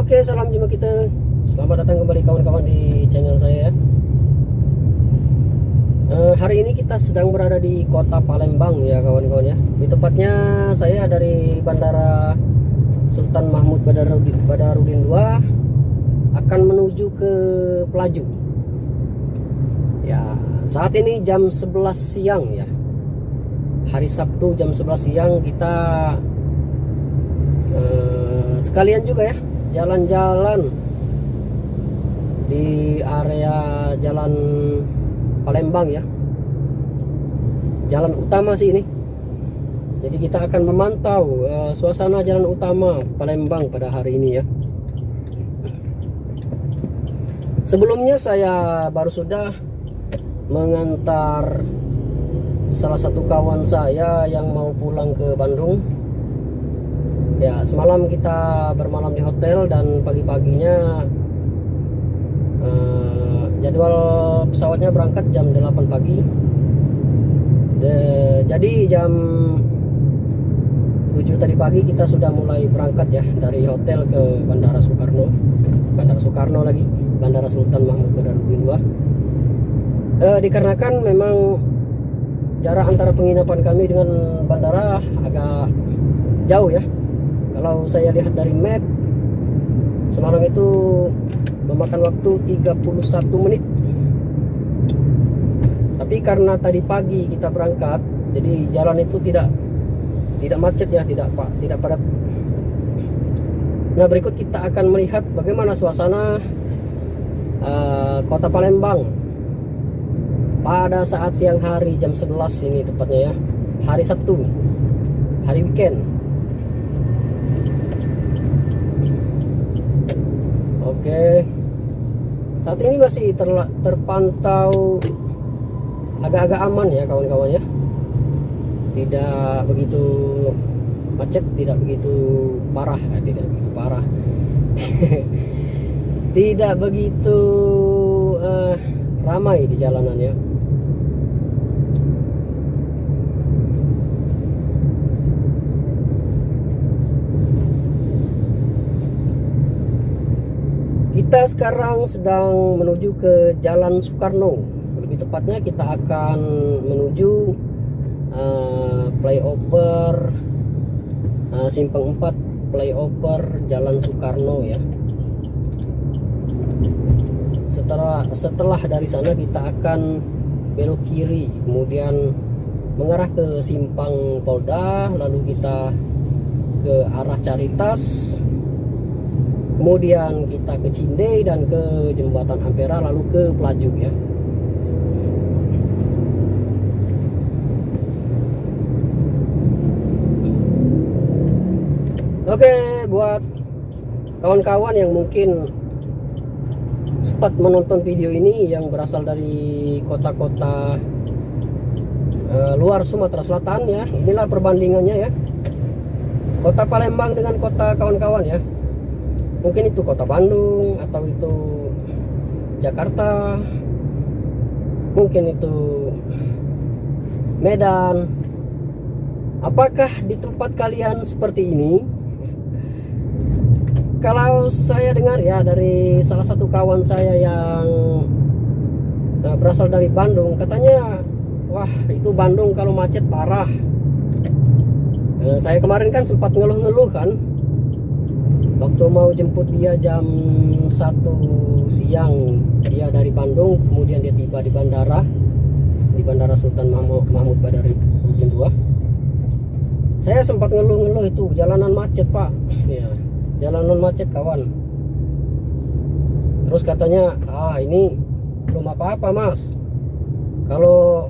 Oke, salam jumpa kita. Selamat datang kembali kawan-kawan di channel saya ya. Hari ini kita sedang berada di kota Palembang ya kawan-kawan ya. Di tepatnya saya dari Bandara Sultan Mahmud Badarudin II akan menuju ke Pelaju. Ya, saat ini jam 11 siang ya. Hari Sabtu jam 11 siang kita sekalian juga ya jalan-jalan di area jalan Palembang ya, jalan utama sih ini. Jadi kita akan memantau suasana jalan utama Palembang pada hari ini ya. Sebelumnya saya baru sudah mengantar salah satu kawan saya yang mau pulang ke Bandung. Ya, semalam kita bermalam di hotel dan pagi-paginya jadwal pesawatnya berangkat jam 8 pagi. Jadi jam 7 tadi pagi kita sudah mulai berangkat ya dari hotel ke Bandara Soekarno lagi, Bandara Sultan Mahmud Badarudin II. Dikarenakan memang jarak antara penginapan kami dengan bandara agak jauh ya. Kalau saya lihat dari map, semalam itu memakan waktu 31 menit. Tapi karena tadi pagi kita berangkat, jadi jalan itu tidak macet ya, tidak padat. Nah, berikut kita akan melihat bagaimana suasana kota Palembang pada saat siang hari jam 11 ini tepatnya ya. Hari Sabtu, hari weekend. Oke, saat ini masih terpantau agak-agak aman ya kawan-kawan ya. Tidak begitu macet, tidak begitu parah, tidak begitu ramai di jalanannya. Kita sekarang sedang menuju ke Jalan Soekarno. Lebih tepatnya kita akan menuju flyover Simpang 4, flyover Jalan Soekarno ya. Setelah dari sana kita akan belok kiri, kemudian mengarah ke Simpang Polda, lalu kita ke arah Caritas, kemudian kita ke Cindey dan ke Jembatan Ampera, lalu ke Pelaju ya. Oke, buat kawan-kawan yang mungkin sempat menonton video ini yang berasal dari kota-kota luar Sumatera Selatan ya, inilah perbandingannya ya. Kota Palembang dengan kota kawan-kawan ya. Mungkin itu kota Bandung, atau itu Jakarta, mungkin itu Medan. Apakah di tempat kalian seperti ini? Kalau saya dengar ya dari salah satu kawan saya yang berasal dari Bandung, katanya wah itu Bandung kalau macet parah. Saya kemarin kan sempat ngeluh-ngeluh kan, waktu mau jemput dia jam 1 siang, dia dari Bandung, kemudian dia tiba di Bandara Sultan Mahmud Badarudin II. Saya sempat ngeluh-ngeluh itu jalanan macet pak ya, jalanan macet kawan. Terus katanya ini belum apa-apa mas, kalau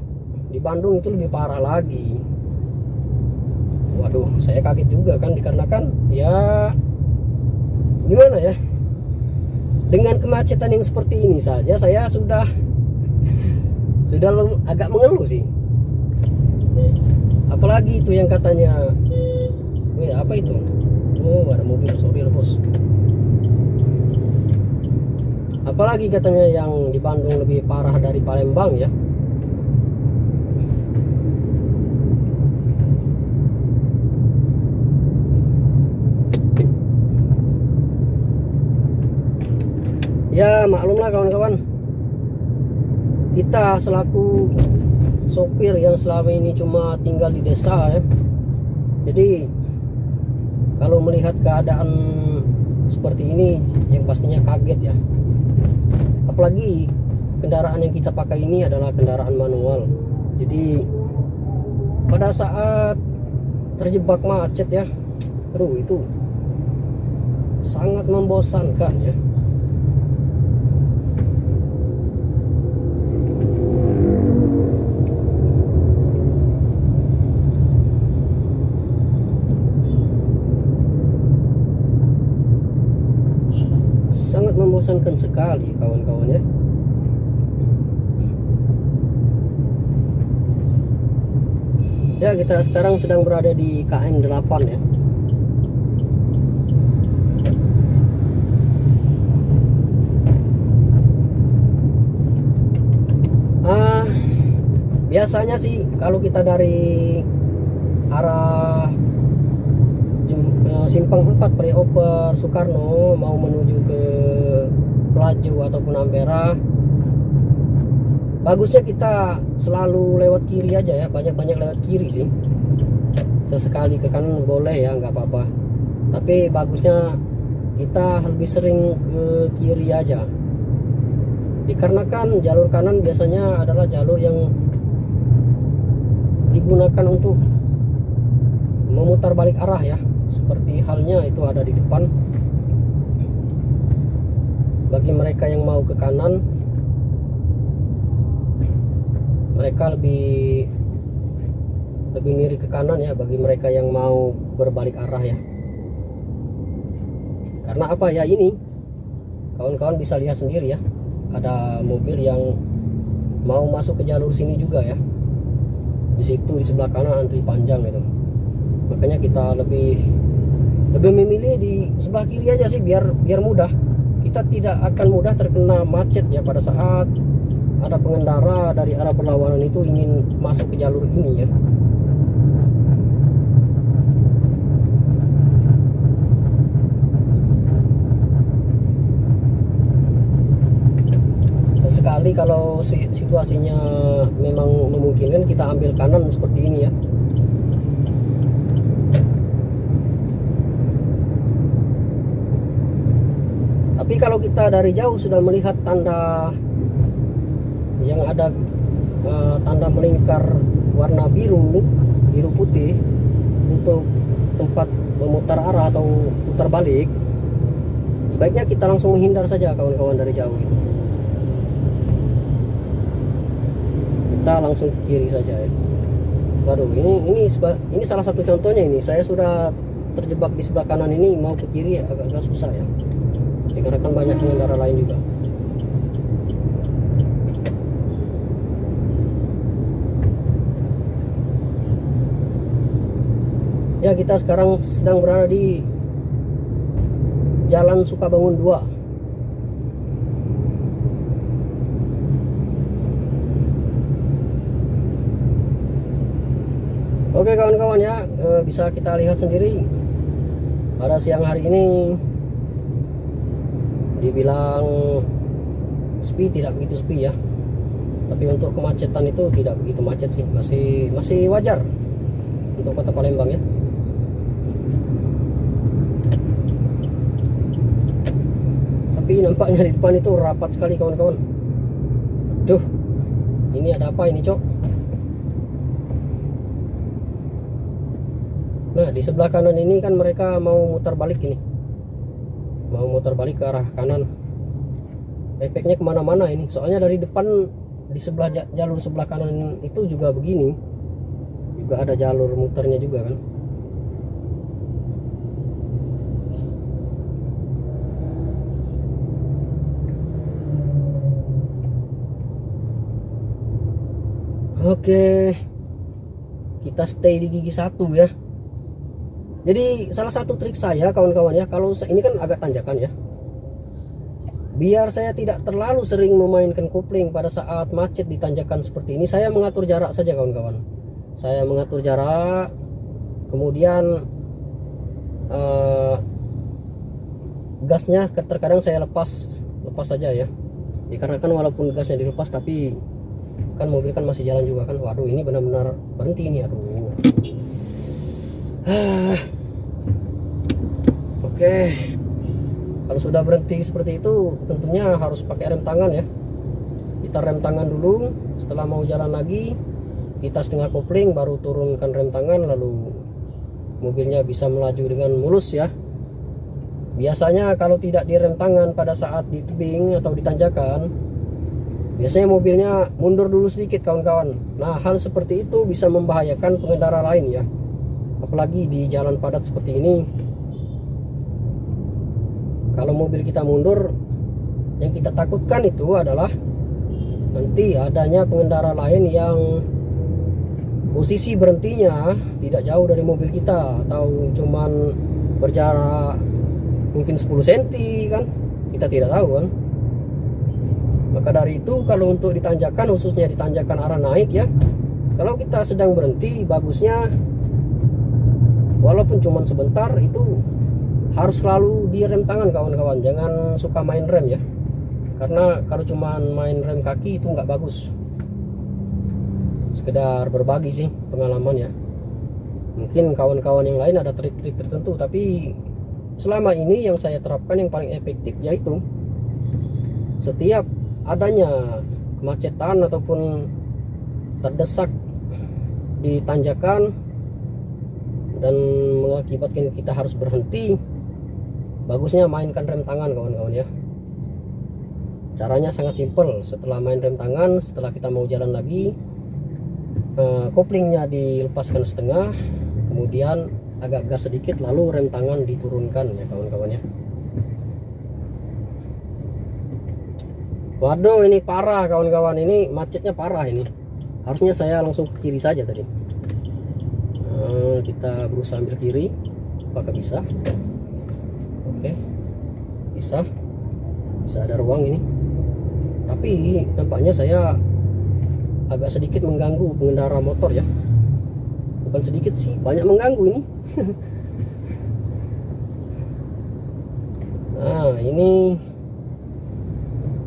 di Bandung itu lebih parah lagi. Waduh, saya kaget juga kan, dikarenakan ya gimana ya, dengan kemacetan yang seperti ini saja saya sudah agak mengeluh sih. Apalagi itu yang katanya, apa itu? Oh, ada mobil, sorry bos. Apalagi katanya yang di Bandung lebih parah dari Palembang ya. Ya maklumlah kawan-kawan, kita selaku sopir yang selama ini cuma tinggal di desa ya, jadi kalau melihat keadaan seperti ini yang pastinya kaget ya. Apalagi kendaraan yang kita pakai ini adalah kendaraan manual. Jadi pada saat terjebak macet ya, aduh itu sangat membosankan ya. Sangat membosankan sekali kawan-kawan ya. Ya, kita sekarang sedang berada di KM 8 ya. Biasanya sih kalau kita dari arah Simpang 4 Flyover Soekarno mau menuju ke Pelaju ataupun Ampera, bagusnya kita selalu lewat kiri aja ya, banyak-banyak lewat kiri sih. Sesekali ke kanan boleh ya, nggak apa-apa, tapi bagusnya kita lebih sering ke kiri aja, dikarenakan jalur kanan biasanya adalah jalur yang digunakan untuk memutar balik arah ya, seperti halnya itu ada di depan. Bagi mereka yang mau ke kanan, mereka lebih miring ke kanan ya, bagi mereka yang mau berbalik arah ya. Karena apa ya, ini kawan-kawan bisa lihat sendiri ya, ada mobil yang mau masuk ke jalur sini juga ya. Di situ di sebelah kanan antri panjang itu. Makanya kita lebih memilih di sebelah kiri aja sih, biar mudah. Kita tidak akan mudah terkena macet ya pada saat ada pengendara dari arah berlawanan itu ingin masuk ke jalur ini ya. Sekali kalau situasinya memang memungkinkan, kita ambil kanan seperti ini ya. Tapi kalau kita dari jauh sudah melihat tanda yang ada tanda melingkar warna biru putih untuk tempat memutar arah atau putar balik, sebaiknya kita langsung menghindar saja kawan-kawan dari jauh itu. Kita langsung ke kiri saja ya. Waduh, ini salah satu contohnya. Ini saya sudah terjebak di sebelah kanan ini, mau ke kiri agak susah ya, dikarenakan banyak pengendara lain juga. Ya, kita sekarang sedang berada di Jalan Sukabangun 2. Oke kawan-kawan ya, bisa kita lihat sendiri pada siang hari ini dibilang sepi, tidak begitu sepi ya. Tapi untuk kemacetan itu tidak begitu macet sih, masih wajar untuk kota Palembang ya. Tapi nampaknya di depan itu rapat sekali kawan-kawan. Aduh, ini ada apa ini cok? Nah, di sebelah kanan ini kan mereka mau mutar balik ini, mau mutar balik ke arah kanan. Efeknya kemana-mana ini, soalnya dari depan di sebelah jalur sebelah kanan itu juga begini, juga ada jalur muternya juga kan. Oke, kita stay di gigi 1 ya. Jadi salah satu trik saya kawan-kawan ya, kalau ini kan agak tanjakan ya, biar saya tidak terlalu sering memainkan kopling pada saat macet di tanjakan seperti ini, saya mengatur jarak saja kawan-kawan. Saya mengatur jarak, kemudian gasnya terkadang saya lepas lepas saja ya. Dikarenakan walaupun gasnya dilepas tapi kan mobil kan masih jalan juga kan. Waduh, ini benar-benar berhenti ini, aduh. Oke, kalau sudah berhenti seperti itu tentunya harus pakai rem tangan ya. Kita rem tangan dulu, setelah mau jalan lagi kita setengah kopling baru turunkan rem tangan, lalu mobilnya bisa melaju dengan mulus ya. Biasanya kalau tidak direm tangan pada saat di tebing atau di tanjakan, biasanya mobilnya mundur dulu sedikit kawan-kawan. Nah, hal seperti itu bisa membahayakan pengendara lain ya, apalagi di jalan padat seperti ini. Kalau mobil kita mundur, yang kita takutkan itu adalah nanti adanya pengendara lain yang posisi berhentinya tidak jauh dari mobil kita, atau cuman berjarak mungkin 10 cm kan, kita tidak tahu kan. Maka dari itu kalau untuk ditanjakan, khususnya ditanjakan arah naik ya, kalau kita sedang berhenti, bagusnya walaupun cuman sebentar itu harus selalu direm tangan kawan-kawan. Jangan suka main rem ya, karena kalau cuman main rem kaki itu nggak bagus. Sekedar berbagi sih pengalaman ya, mungkin kawan-kawan yang lain ada trik-trik tertentu, tapi selama ini yang saya terapkan yang paling efektif yaitu setiap adanya kemacetan ataupun terdesak di tanjakan dan mengakibatkan kita harus berhenti, bagusnya mainkan rem tangan kawan-kawan ya. Caranya sangat simpel. Setelah main rem tangan, setelah kita mau jalan lagi, koplingnya dilepaskan setengah, kemudian agak gas sedikit, lalu rem tangan diturunkan ya kawan-kawan ya. Waduh, ini parah kawan-kawan, ini macetnya parah ini. Harusnya saya langsung ke kiri saja tadi. Kita berusaha ambil kiri, apakah bisa? Oke, bisa ada ruang ini, tapi nampaknya saya agak sedikit mengganggu pengendara motor ya. Bukan sedikit sih, banyak mengganggu ini. Nah, ini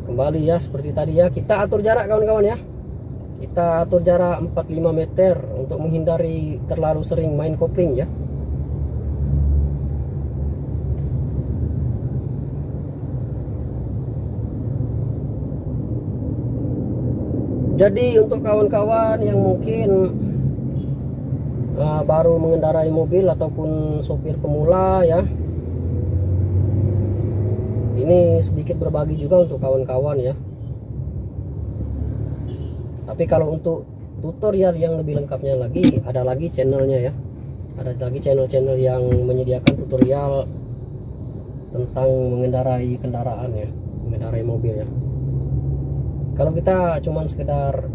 kembali ya seperti tadi ya, kita atur jarak kawan-kawan ya. Kita atur jarak 4-5 meter untuk menghindari terlalu sering main kopling ya. Jadi untuk kawan-kawan yang mungkin baru mengendarai mobil ataupun sopir pemula ya, ini sedikit berbagi juga untuk kawan-kawan ya. Tapi kalau untuk tutorial yang lebih lengkapnya lagi, ada lagi channelnya ya, ada lagi channel-channel yang menyediakan tutorial tentang mengendarai kendaraan ya, mengendarai mobil ya. Kalau kita cuman sekedar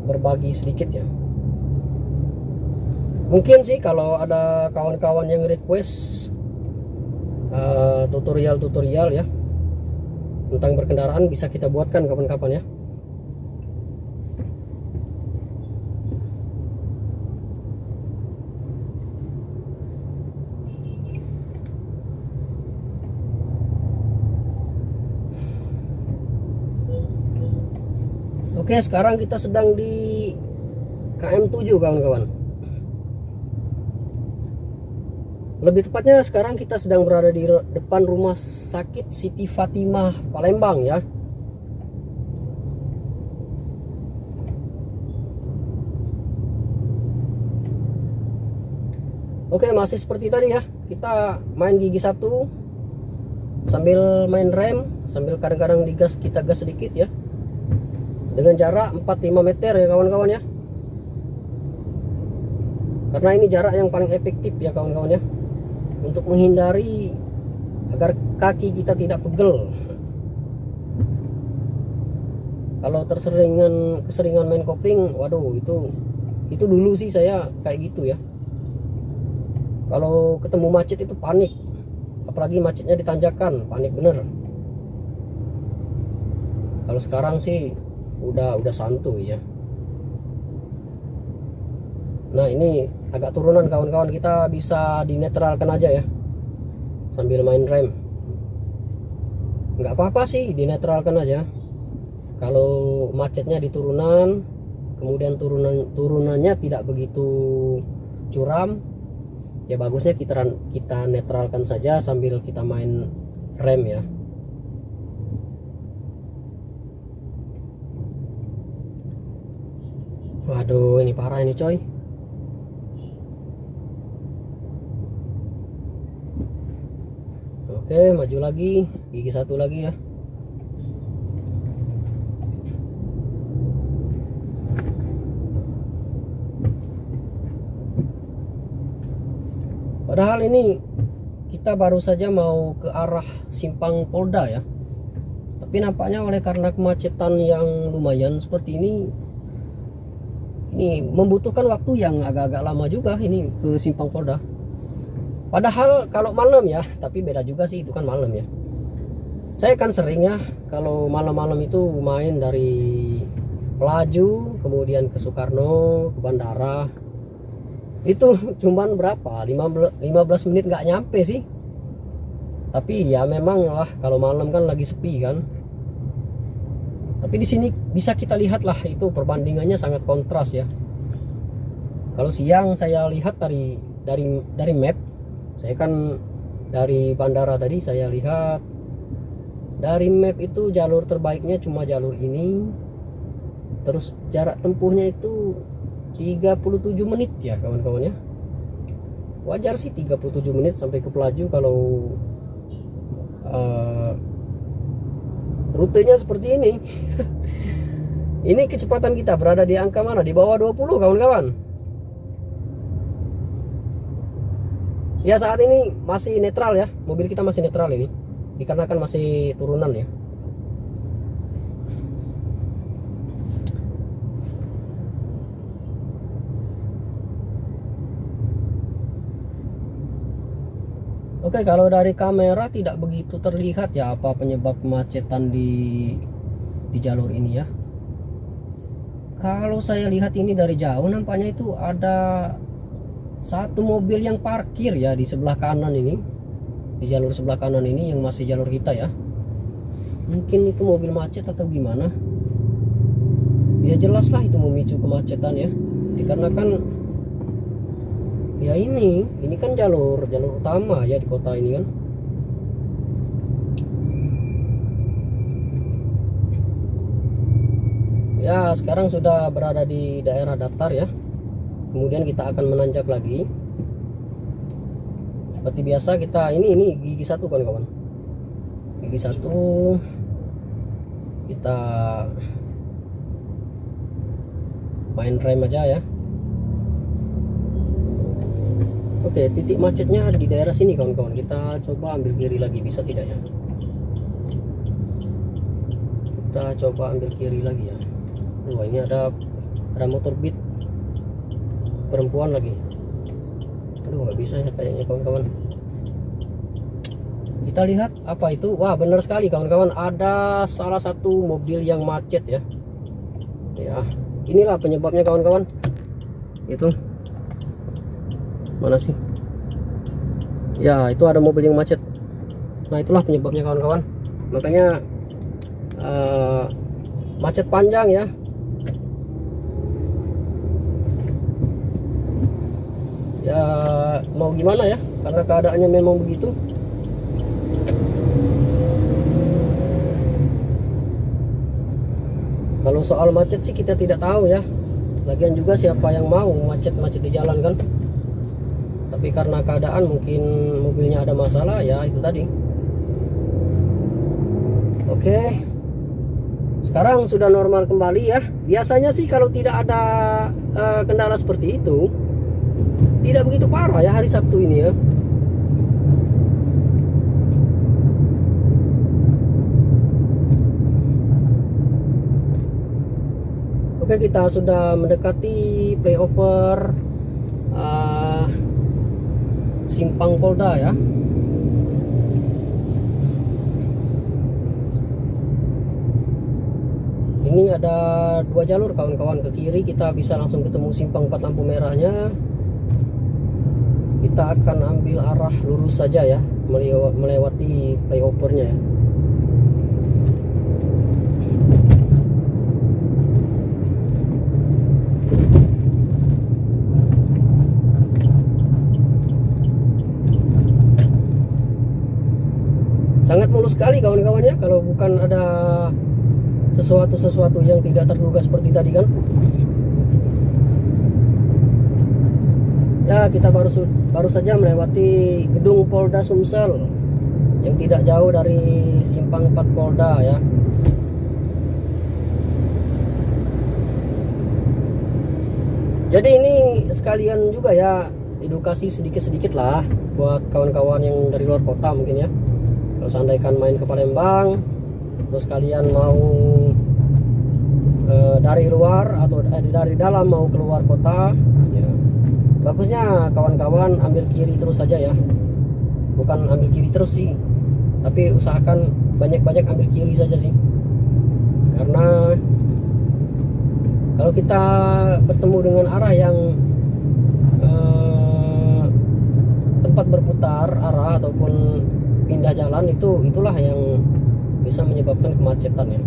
berbagi sedikit ya, mungkin sih kalau ada kawan-kawan yang request tutorial-tutorial ya tentang berkendaraan, bisa kita buatkan kapan-kapan ya. Oke, sekarang kita sedang di KM7 kawan-kawan. Lebih tepatnya sekarang kita sedang berada di depan rumah sakit Siti Fatimah Palembang ya. Oke, masih seperti tadi ya, kita main gigi satu sambil main rem, sambil kadang-kadang digas, kita gas sedikit ya, dengan jarak 4-5 meter ya kawan-kawan ya. Karena ini jarak yang paling efektif ya kawan-kawan ya, untuk menghindari agar kaki kita tidak pegel. Kalau keseringan main kopling, waduh, itu dulu sih saya kayak gitu ya. Kalau ketemu macet itu panik, apalagi macetnya di tanjakan, panik bener. Kalau sekarang sih udah santuy ya. Nah, ini agak turunan kawan-kawan, kita bisa dinetralkan aja ya sambil main rem. nggak apa-apa sih, dinetralkan aja. Kalau macetnya di turunan, kemudian turunannya tidak begitu curam, ya bagusnya kita netralkan saja sambil kita main rem ya. Waduh, ini parah ini coy. Oke, maju lagi, gigi satu lagi ya. Padahal ini kita baru saja mau ke arah simpang Polda ya. Tapi nampaknya oleh karena kemacetan yang lumayan seperti ini membutuhkan waktu yang agak-agak lama juga ini ke simpang Polda. Padahal kalau malam ya, tapi beda juga sih, itu kan malam ya. Saya kan sering ya kalau malam-malam itu main dari Pelaju kemudian ke Soekarno, ke bandara. Itu cuman berapa, 15 menit nggak nyampe sih. Tapi ya memang lah, kalau malam kan lagi sepi kan. Tapi di sini bisa kita lihat lah, itu perbandingannya sangat kontras ya. Kalau siang saya lihat dari map, saya kan dari bandara tadi saya lihat dari map itu jalur terbaiknya cuma jalur ini. Terus jarak tempuhnya itu 37 menit ya kawan-kawan ya. Wajar sih 37 menit sampai ke Pelaju kalau rutenya seperti ini. Ini kecepatan kita berada di angka mana? Di bawah 20 kawan-kawan. Ya saat ini masih netral ya. Mobil kita masih netral ini, dikarenakan masih turunan ya. Oke, kalau dari kamera tidak begitu terlihat ya apa penyebab kemacetan di jalur ini ya. Kalau saya lihat ini dari jauh nampaknya itu ada satu mobil yang parkir ya di sebelah kanan ini, di jalur sebelah kanan ini yang masih jalur kita ya. Mungkin itu mobil macet atau gimana. Ya jelaslah itu memicu kemacetan ya, dikarenakan ya ini kan jalur utama ya di kota ini kan. Ya sekarang sudah berada di daerah datar ya. Kemudian kita akan menanjak lagi. Seperti biasa kita ini gigi satu kawan-kawan. Gigi satu kita main rem aja ya. Oke, titik macetnya ada di daerah sini kawan-kawan. Kita coba ambil kiri lagi, bisa tidak ya? Kita coba ambil kiri lagi ya. Wah, ini ada motor Beat perempuan lagi. Aduh, nggak bisa ya kayaknya kawan-kawan. Kita lihat apa itu. Wah, benar sekali kawan-kawan, ada salah satu mobil yang macet ya. Ya, inilah penyebabnya kawan-kawan. Itu mana sih? Ya, itu ada mobil yang macet. Nah, itulah penyebabnya kawan-kawan. Makanya macet panjang ya. Ya mau gimana ya, karena keadaannya memang begitu. Kalau soal macet sih kita tidak tahu ya. Lagian juga siapa yang mau macet-macet di jalan kan. Tapi karena keadaan mungkin mobilnya ada masalah ya, itu tadi. Oke, sekarang sudah normal kembali ya. Biasanya sih kalau tidak ada kendala seperti itu, tidak begitu parah ya hari Sabtu ini ya. Oke, kita sudah mendekati flyover Simpang Polda ya. Ini ada dua jalur kawan-kawan. Ke kiri kita bisa langsung ketemu simpang 4 lampu merahnya. Kita akan ambil arah lurus saja ya, melewati flyovernya ya. Sangat mulus sekali kawan-kawan ya, kalau bukan ada sesuatu yang tidak terduga seperti tadi kan. Ya, kita baru saja melewati gedung Polda Sumsel yang tidak jauh dari simpang 4 Polda ya. Jadi ini sekalian juga ya, edukasi sedikit-sedikit lah buat kawan-kawan yang dari luar kota mungkin ya. Kalau seandainya main ke Palembang, terus kalian mau dari luar atau dari dalam mau keluar kota, ya, bagusnya kawan-kawan ambil kiri terus saja ya. Bukan ambil kiri terus sih, tapi usahakan banyak-banyak ambil kiri saja sih. Karena kalau kita bertemu dengan arah yang tempat berputar arah ataupun pindah jalan, itulah yang bisa menyebabkan kemacetan ya.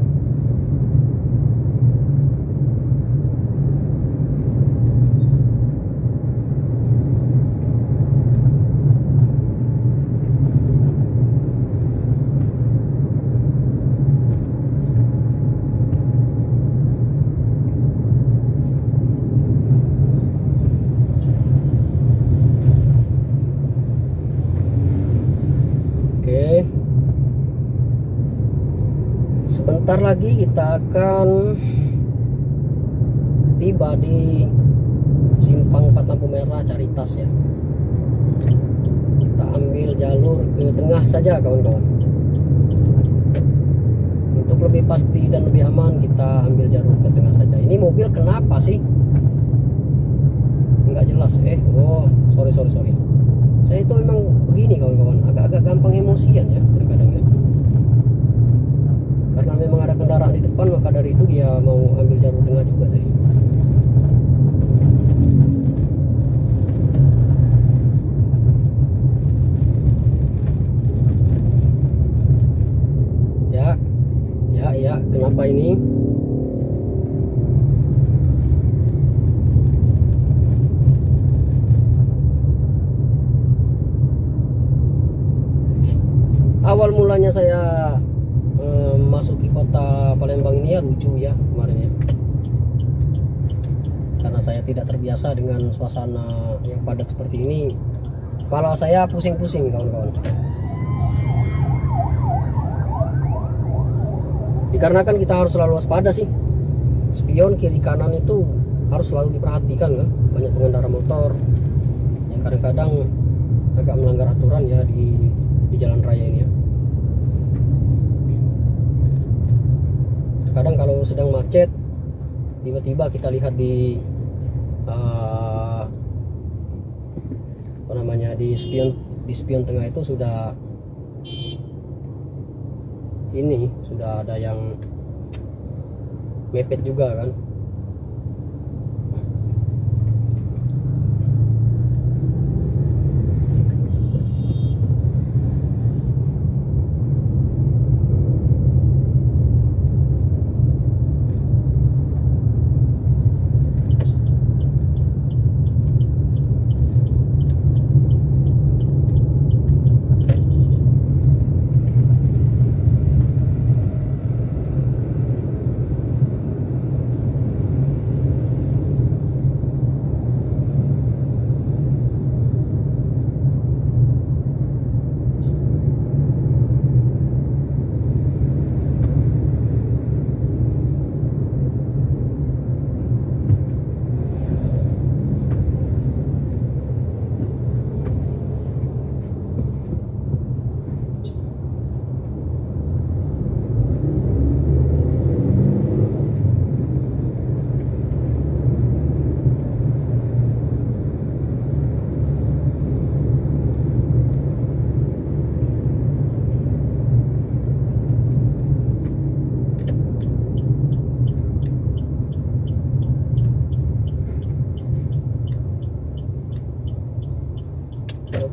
Sebentar lagi kita akan tiba di simpang 4 lampu merah Caritas ya. Kita ambil jalur ke tengah saja kawan-kawan. Untuk lebih pasti dan lebih aman kita ambil jalur ke tengah saja. Ini mobil kenapa sih? Nggak jelas. Oh, sorry. Saya itu memang begini kawan-kawan, agak-agak gampang emosian ya terkadang ya. Karena memang ada kendaraan di depan, maka dari itu dia mau ambil jalur tengah juga tadi. Ya, kenapa ini? Awal mulanya saya masuki kota Palembang ini ya lucu ya kemarin ya, karena saya tidak terbiasa dengan suasana yang padat seperti ini. Kepala saya pusing-pusing kawan-kawan, dikarenakan kita harus selalu waspada sih. Spion kiri kanan itu harus selalu diperhatikan kan. Banyak pengendara motor yang kadang-kadang agak melanggar aturan ya di jalan raya ini ya. Kadang kalau sedang macet, tiba-tiba kita lihat di di spion tengah itu sudah ada yang mepet juga kan.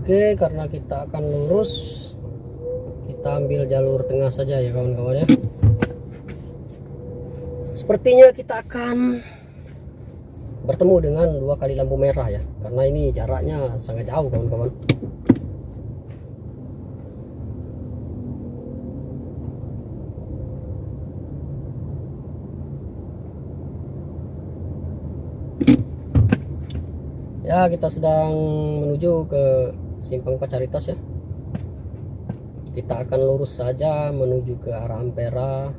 Oke, karena kita akan lurus, kita ambil jalur tengah saja ya kawan-kawan ya. Sepertinya kita akan bertemu dengan 2 kali lampu merah ya, karena ini jaraknya sangat jauh kawan-kawan. Ya, kita sedang menuju ke simpang Pacaritas ya. Kita akan lurus saja menuju ke arah Ampera,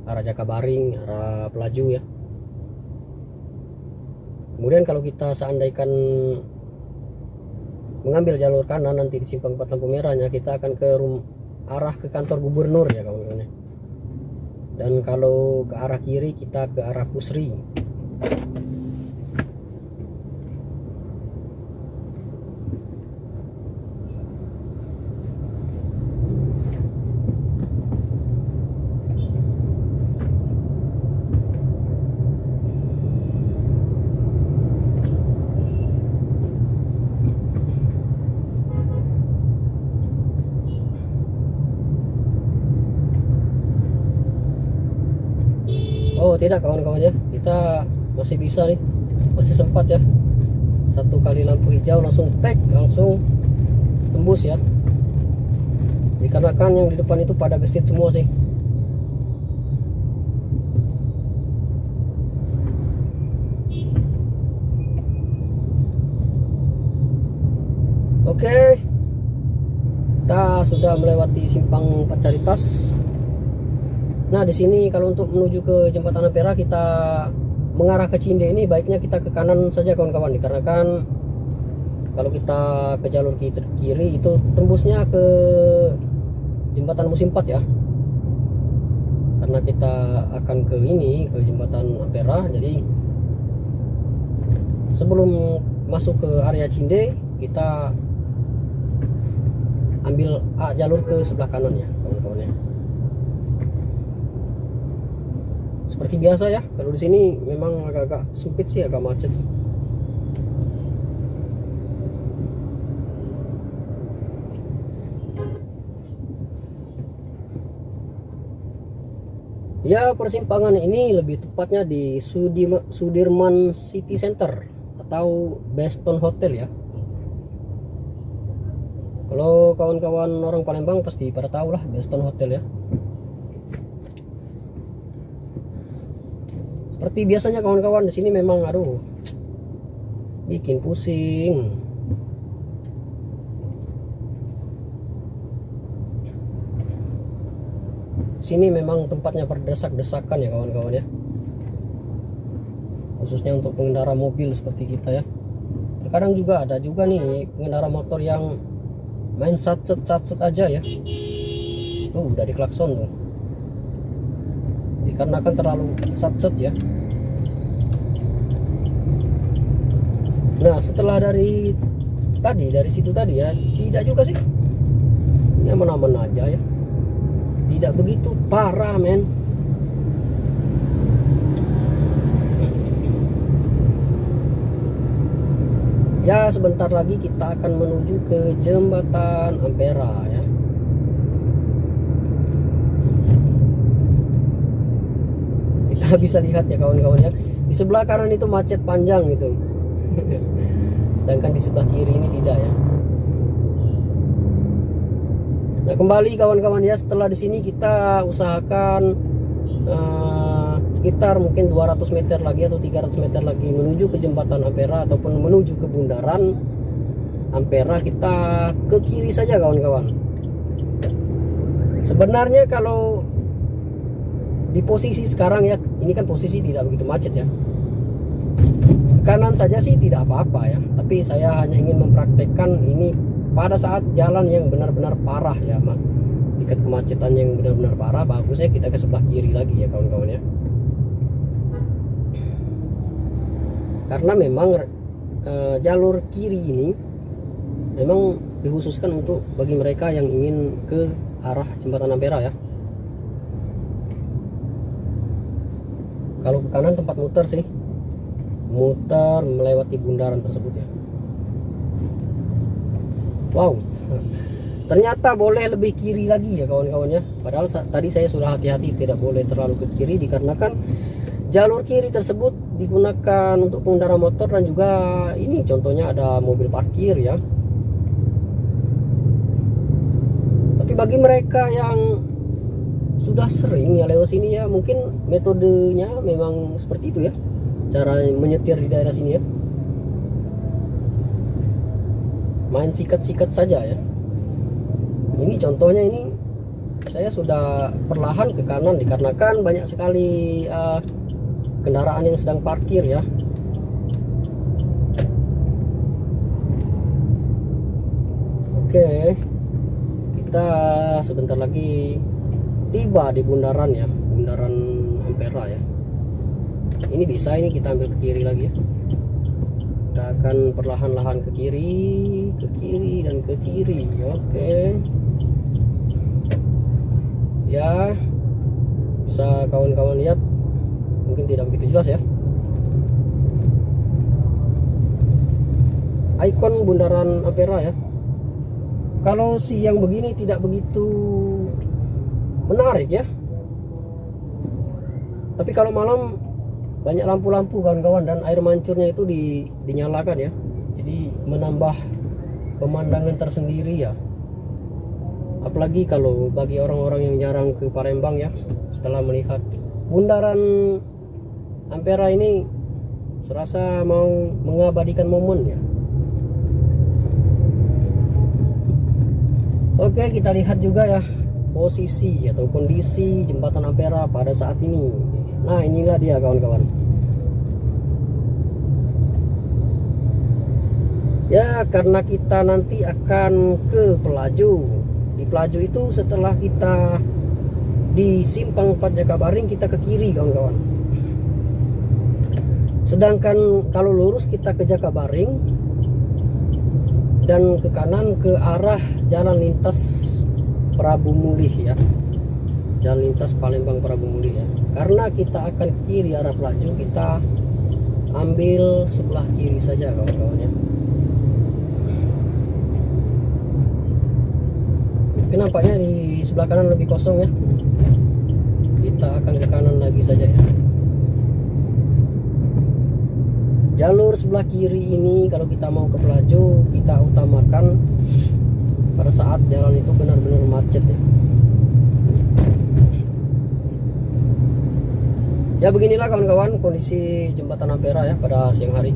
arah Jakabaring, arah Pelaju ya. Kemudian kalau kita seandainya mengambil jalur kanan nanti di simpang 4 lampu merahnya, kita akan ke arah ke kantor gubernur ya kawan-kawan ya. Dan kalau ke arah kiri kita ke arah Pusri. Oh tidak kawan-kawan ya, kita masih bisa nih, masih sempat ya. Satu kali lampu hijau langsung langsung tembus ya. Dikarenakan yang di depan itu pada gesit semua sih. Oke, kita sudah melewati simpang Pacaritas. Nah, di sini kalau untuk menuju ke jembatan Ampera kita mengarah ke Cinde ini baiknya kita ke kanan saja kawan-kawan, dikarenakan kalau kita ke jalur kiri itu tembusnya ke jembatan Musim 4 ya. Karena kita akan ke jembatan Ampera, jadi sebelum masuk ke area Cinde kita ambil jalur ke sebelah kanan ya kawan-kawan ya. Seperti biasa ya, kalau di sini memang agak-agak sempit sih, agak macet sih. Ya, persimpangan ini lebih tepatnya di Sudirman City Center atau Beston Hotel ya. Kalau kawan-kawan orang Palembang pasti pada tahu lah Beston Hotel ya. Seperti biasanya kawan-kawan, di sini memang aduh bikin pusing. Sini memang tempatnya berdesak-desakan ya kawan-kawan ya. Khususnya untuk pengendara mobil seperti kita ya. Terkadang juga ada juga nih pengendara motor yang main satset aja ya. Tuh udah diklakson tuh. Dikarenakan terlalu satset ya. Nah, setelah dari situ tadi ya, tidak juga sih. Ini aman-aman aja ya. Tidak begitu parah, men. Ya, sebentar lagi kita akan menuju ke jembatan Ampera ya. Kita bisa lihat ya kawan-kawan ya. Di sebelah kanan itu macet panjang gitu. Sedangkan di sebelah kiri ini tidak ya. Nah, kembali kawan-kawan ya, setelah di sini kita usahakan sekitar mungkin 200 meter lagi atau 300 meter lagi menuju ke jembatan Ampera ataupun menuju ke bundaran Ampera, kita ke kiri saja kawan-kawan. Sebenarnya kalau di posisi sekarang ya, ini kan posisi tidak begitu macet ya. Kanan saja sih tidak apa-apa ya, tapi saya hanya ingin mempraktekkan ini pada saat jalan yang benar-benar parah ya, tingkat kemacetan yang benar-benar parah. Bagusnya kita ke sebelah kiri lagi ya kawan-kawan ya, karena memang jalur kiri ini memang dikhususkan untuk bagi mereka yang ingin ke arah jembatan Ampera ya. Kalau ke kanan tempat muter sih, muter melewati bundaran tersebut ya. Wow, ternyata boleh lebih kiri lagi ya kawan-kawan ya. Padahal tadi saya sudah hati-hati tidak boleh terlalu ke kiri, dikarenakan jalur kiri tersebut digunakan untuk pengendara motor dan juga ini contohnya ada mobil parkir ya. Tapi bagi mereka yang sudah sering ya lewat sini ya, mungkin metodenya memang seperti itu ya, cara menyetir di daerah sini ya. main sikat-sikat saja ya. Ini contohnya, ini saya sudah perlahan ke kanan dikarenakan banyak sekali kendaraan yang sedang parkir ya. Oke, kita sebentar lagi tiba di bundaran ya, bundaran Ampera ya. Ini bisa, ini kita ambil ke kiri lagi ya. Kita akan perlahan-lahan ke kiri dan ke kiri. Oke. Ya, bisa kawan-kawan lihat, mungkin tidak begitu jelas ya. Ikon bundaran Ampera ya. Kalau siang begini tidak begitu menarik ya. Tapi kalau malam banyak lampu-lampu kawan-kawan, dan air mancurnya itu dinyalakan ya. Jadi menambah pemandangan tersendiri ya. Apalagi kalau bagi orang-orang yang jarang ke Palembang ya, setelah melihat bundaran Ampera ini, serasa mau mengabadikan momen ya. Oke, kita lihat juga ya posisi atau kondisi jembatan Ampera pada saat ini. Nah, inilah dia kawan-kawan. Ya, karena kita nanti akan ke Pelaju. Di Pelaju itu setelah kita di Simpang 4 Jakabaring, kita ke kiri kawan-kawan. Sedangkan kalau lurus kita ke Jakabaring dan ke kanan ke arah jalan lintas Prabu Mulih ya. Jalan lintas Palembang Prabu Mulih ya. Karena kita akan ke kiri arah Pelaju, kita ambil sebelah kiri saja kawan-kawan ya. Tapi nampaknya di sebelah kanan lebih kosong ya. Kita akan ke kanan lagi saja ya. Jalur sebelah kiri ini kalau kita mau ke Pelaju, kita utamakan pada saat jalan itu benar-benar macet ya. Ya, beginilah kawan-kawan kondisi jembatan Ampera ya pada siang hari.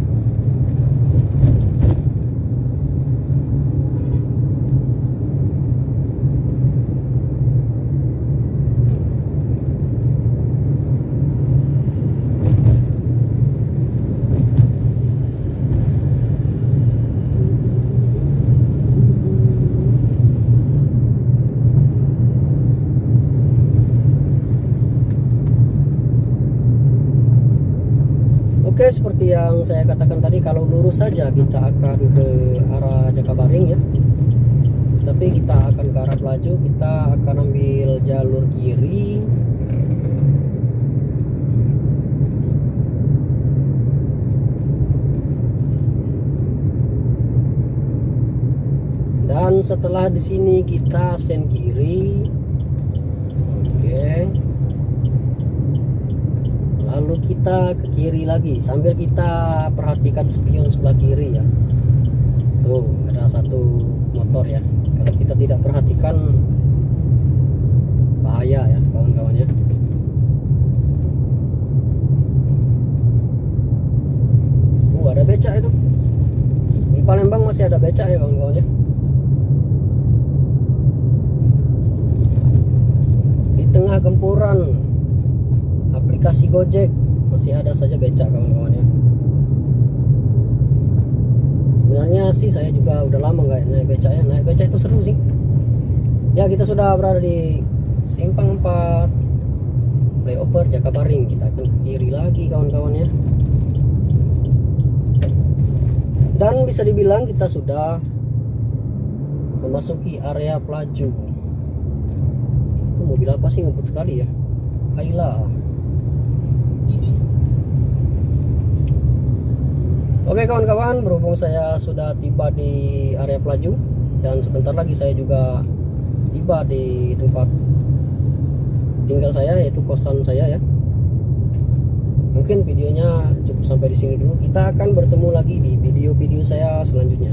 Oke, seperti yang saya katakan tadi, kalau lurus saja kita akan ke arah Jakabaring ya. Tapi kita akan ke arah Pelaju, kita akan ambil jalur kiri. Dan setelah di sini kita sen kiri. Oke. Lalu kita ke kiri lagi sambil kita perhatikan spion sebelah kiri ya. Tuh, ada satu motor ya. Kalau kita tidak perhatikan bahaya ya kawan-kawan ya. Ada becak itu. Di Palembang masih ada becak ya kawan-kawan ya. Di tengah gempuran aplikasi Gojek masih ada saja becak kawan-kawan ya. Sebenarnya sih saya juga udah lama nggak naik becak ya. Naik becak itu seru sih. Ya, kita sudah berada di Simpang 4 Flyover Jakabaring. Kita akan ke kiri lagi kawan-kawan ya. Dan bisa dibilang kita sudah memasuki area Pelaju. Itu mobil apa sih, ngebut sekali ya. Ayla. Oke kawan-kawan, berhubung saya sudah tiba di area Pelaju dan sebentar lagi saya juga tiba di tempat tinggal saya, yaitu kosan saya ya. Mungkin videonya cukup sampai di sini dulu. Kita akan bertemu lagi di video-video saya selanjutnya.